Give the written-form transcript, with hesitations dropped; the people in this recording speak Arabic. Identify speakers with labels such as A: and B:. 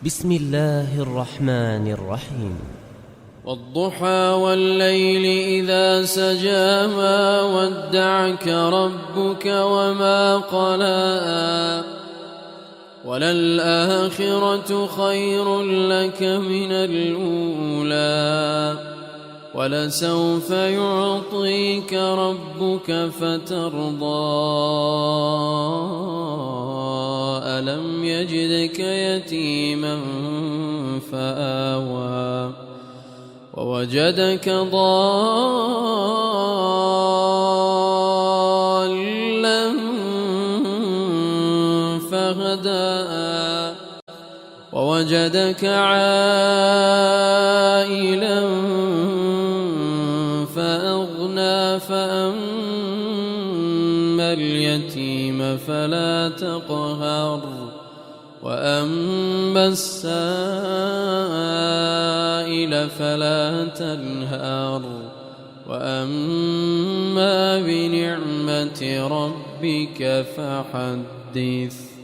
A: بسم الله الرحمن الرحيم.
B: والضحى والليل إذا سجى ما ودعك ربك وما قلى وللآخرة خير لك من الأولى ولسوف يعطيك ربك فترضى ألم يجدك يتيما فآوى ووجدك ضالا فهدى ووجدك عائلا فأغنى فأما اليتيم فلا تقهر وأما السائل فلا تنهر وأما بنعمة ربك فحدث.